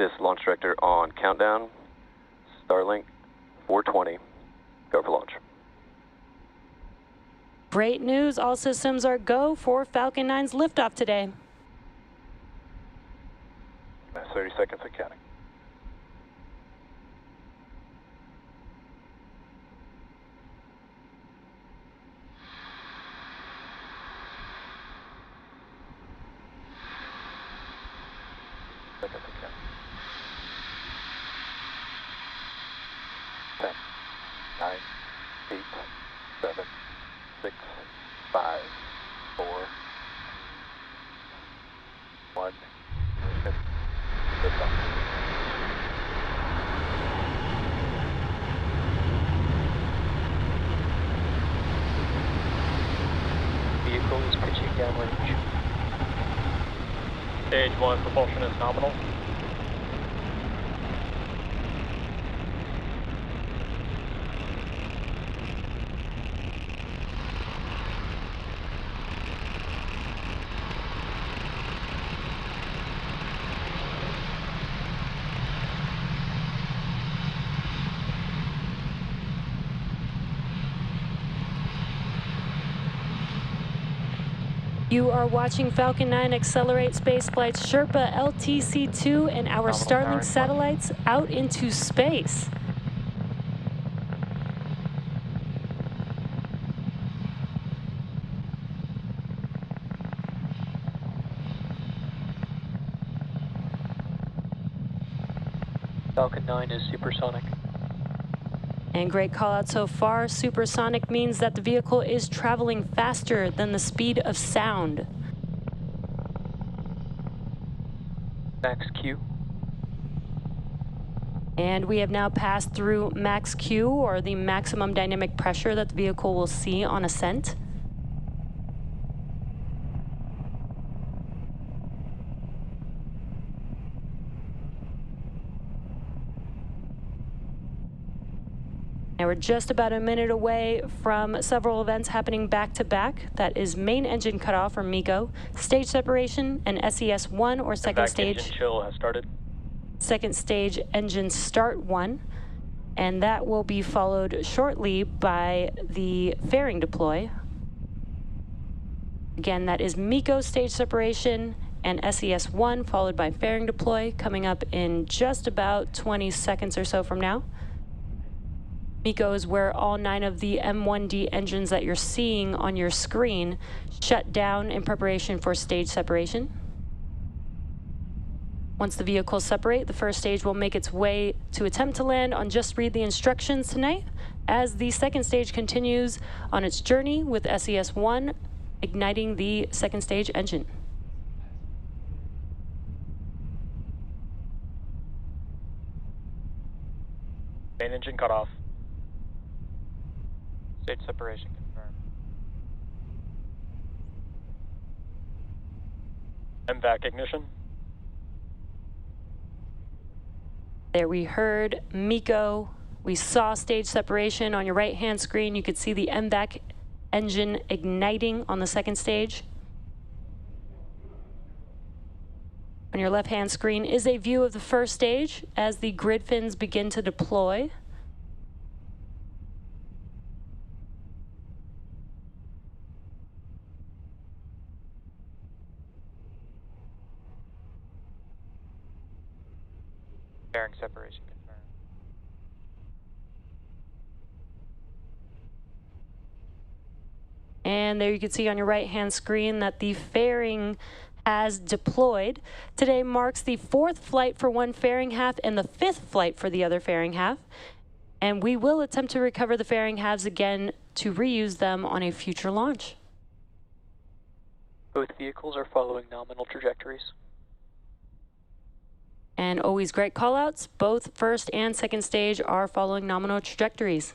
This launch director on countdown. Starlink 420. Go for launch. Great news. All systems are go for Falcon 9's liftoff today. 30 seconds and counting. Seconds and counting. 10, 9, 8, 7, 6, 5, 4, 1, lift off. Vehicle is pitching downrange. Stage 1 propulsion is nominal. You are watching Falcon 9 accelerate Spaceflight's Sherpa-LTC 2 and our Starlink satellites out into space. Falcon 9 is supersonic. And great call out so far. Supersonic means that the vehicle is traveling faster than the speed of sound. Max Q. And we have now passed through max Q, or the maximum dynamic pressure that the vehicle will see on ascent. Now we're just about a minute away from several events happening back to back. That is main engine cutoff, or MECO, stage separation, and SES-1, or second stage. Engine chill has started. Second stage engine start 1. And that will be followed shortly by the fairing deploy. Again, that is MECO stage separation and SES-1, followed by fairing deploy, coming up in just about 20 seconds or so from now. MECO is where all 9 of the M1D engines that you're seeing on your screen shut down in preparation for stage separation. Once the vehicles separate, the first stage will make its way to attempt to land on Just Read the Instructions tonight, as the second stage continues on its journey with SES-1 igniting the second stage engine. Main engine cutoff. Stage separation confirmed. MVAC ignition. There we heard MECO. We saw stage separation on your right-hand screen. You could see the MVAC engine igniting on the second stage. On your left-hand screen is a view of the first stage as the grid fins begin to deploy. Fairing separation confirmed. And there you can see on your right-hand screen that the fairing has deployed. Today marks the 4th flight for one fairing half and the 5th flight for the other fairing half. And we will attempt to recover the fairing halves again to reuse them on a future launch. Both vehicles are following nominal trajectories. And always great callouts. Both first and second stage are following nominal trajectories.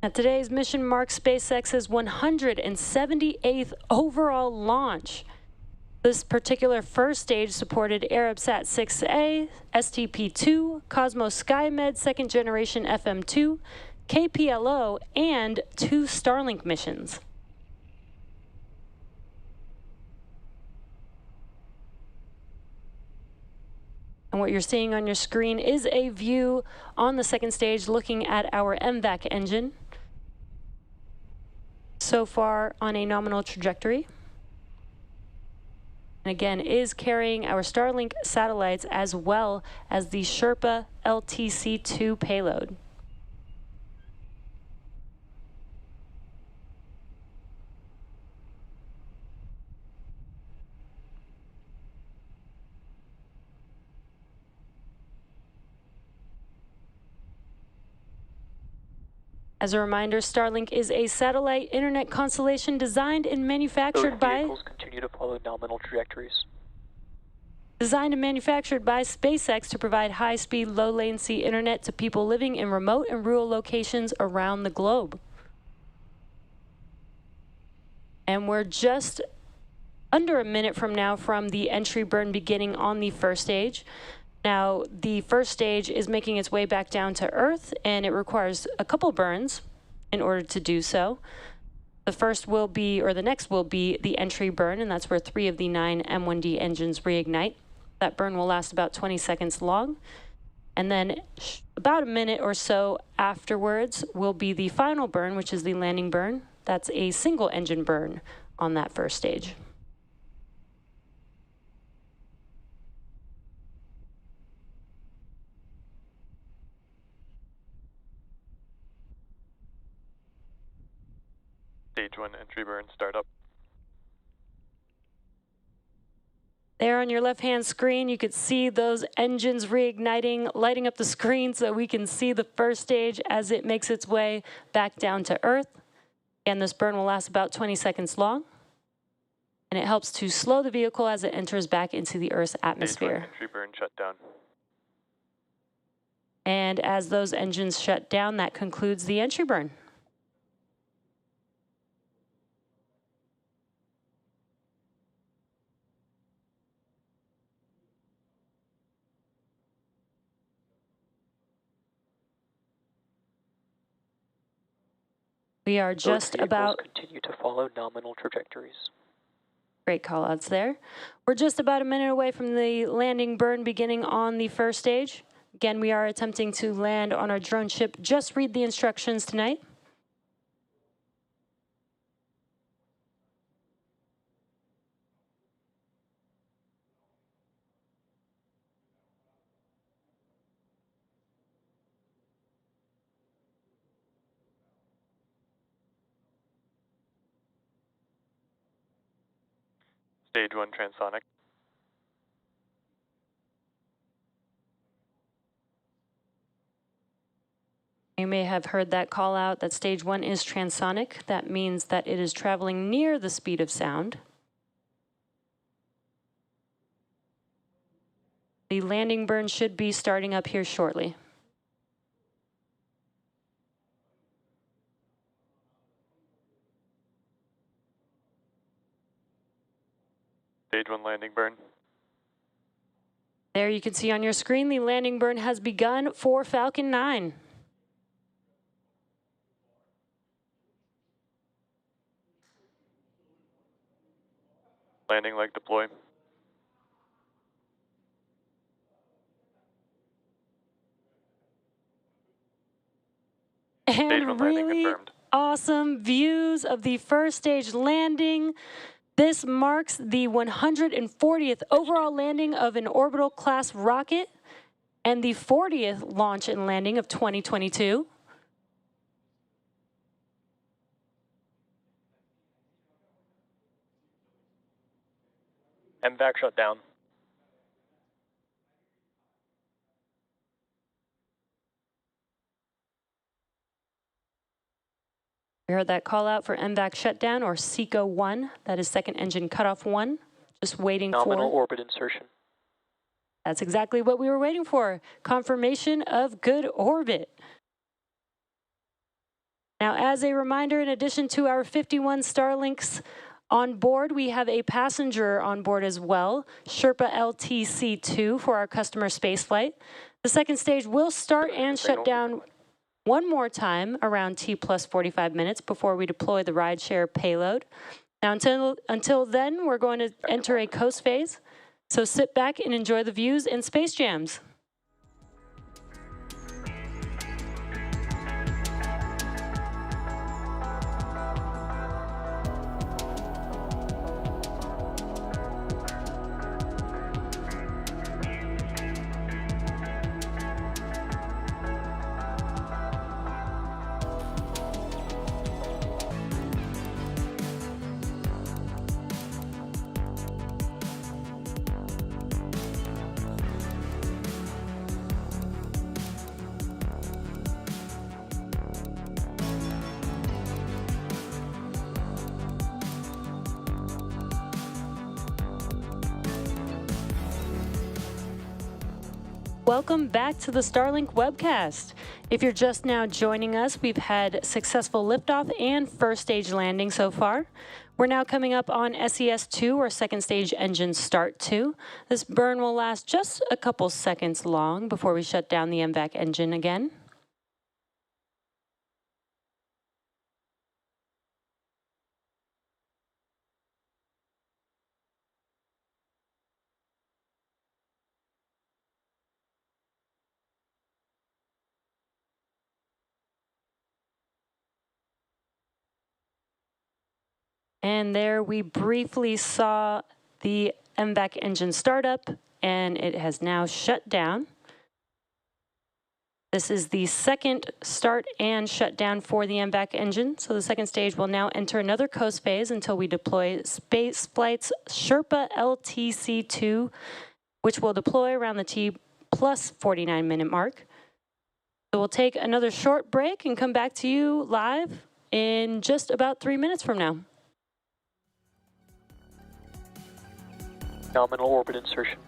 Now, today's mission marks SpaceX's 178th overall launch. This particular first stage supported Arabsat 6A, STP-2, COSMO-SkyMed Second Generation FM2, KPLO, and 2 Starlink missions. And what you're seeing on your screen is a view on the second stage looking at our MVAC engine. So far on a nominal trajectory. And again, is carrying our Starlink satellites as well as the Sherpa-LTC 2 payload. As a reminder, Starlink is a satellite internet constellation designed and manufactured by... Vehicles continue to follow nominal trajectories. Designed and manufactured by SpaceX to provide high-speed, low-latency internet to people living in remote and rural locations around the globe. And we're just under a minute from now from the entry burn beginning on the first stage. Now, the first stage is making its way back down to Earth, and it requires a couple burns in order to do so. The first will be, or the next will be, the entry burn, and that's where 3 of the 9 M1D engines reignite. That burn will last about 20 seconds long. And then about a minute or so afterwards will be the final burn, which is the landing burn. That's a single engine burn on that first stage. Stage 1 entry burn startup. There on your left-hand screen, you could see those engines reigniting, lighting up the screen so we can see the first stage as it makes its way back down to Earth. And this burn will last about 20 seconds long. And it helps to slow the vehicle as it enters back into the Earth's atmosphere. Stage 1 entry burn shut down. And as those engines shut down, that concludes the entry burn. We are just about... continue to follow nominal trajectories. Great call-outs there. We're just about a minute away from the landing burn beginning on the first stage. Again, we are attempting to land on our drone ship. Just read the instructions tonight. Stage 1 transonic. You may have heard that call out that stage 1 is transonic. That means that it is traveling near the speed of sound. The landing burn should be starting up here shortly. Stage 1 landing burn. There you can see on your screen the landing burn has begun for Falcon 9. Landing leg deploy. And really awesome views of the first stage landing. This marks the 140th overall landing of an orbital class rocket and the 40th launch and landing of 2022. MVAC shut down. We heard that call out for MVAC shutdown, or SECO 1. That is second engine cutoff 1. Just waiting for... Nominal orbit insertion. That's exactly what we were waiting for. Confirmation of good orbit. Now, as a reminder, in addition to our 51 Starlinks on board, we have a passenger on board as well, Sherpa-LTC 2 for our customer spaceflight. The second stage will start and shut down one more time around T plus 45 minutes before we deploy the rideshare payload. Now, until then, we're going to enter a coast phase. So sit back and enjoy the views and space jams. Welcome back to the Starlink webcast. If you're just now joining us, we've had successful liftoff and first stage landing so far. We're now coming up on SES-2, or second stage engine start 2. This burn will last just a couple seconds long before we shut down the MVAC engine again. And there we briefly saw the MVAC engine start up, and it has now shut down. This is the second start and shutdown for the MVAC engine. So the second stage will now enter another coast phase until we deploy Spaceflight's Sherpa-LTC 2, which will deploy around the T plus 49 minute mark. So we'll take another short break and come back to you live in just about 3 minutes from now. Nominal orbit insertion.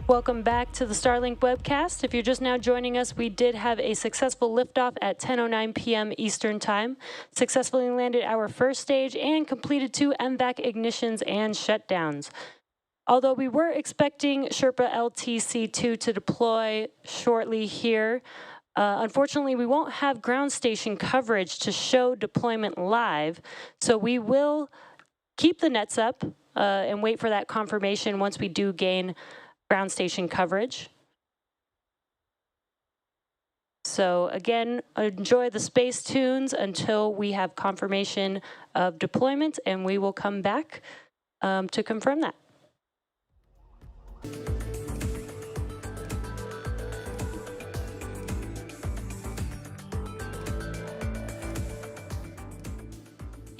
Welcome back to the Starlink webcast. If you're just now joining us, we did have a successful liftoff at 10:09 p.m. Eastern Time, successfully landed our first stage and completed 2 MVAC ignitions and shutdowns. Although we were expecting Sherpa-LTC 2 to deploy shortly here, unfortunately we won't have ground station coverage to show deployment live, so we will keep the nets up and wait for that confirmation once we do gain ground station coverage. So again, enjoy the space tunes until we have confirmation of deployment, and we will come back to confirm that.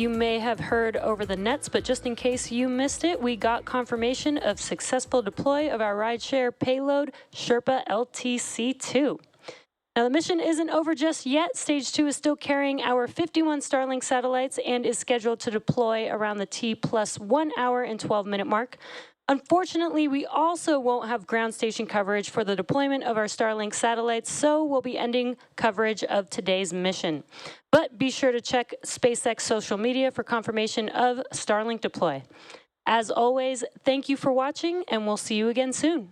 You may have heard over the nets, but just in case you missed it, we got confirmation of successful deploy of our rideshare payload, Sherpa-LTC 2. Now, the mission isn't over just yet. Stage 2 is still carrying our 51 Starlink satellites and is scheduled to deploy around the T plus 1 hour and 12 minute mark. Unfortunately, we also won't have ground station coverage for the deployment of our Starlink satellites, so we'll be ending coverage of today's mission. But be sure to check SpaceX social media for confirmation of Starlink deploy. As always, thank you for watching, and we'll see you again soon.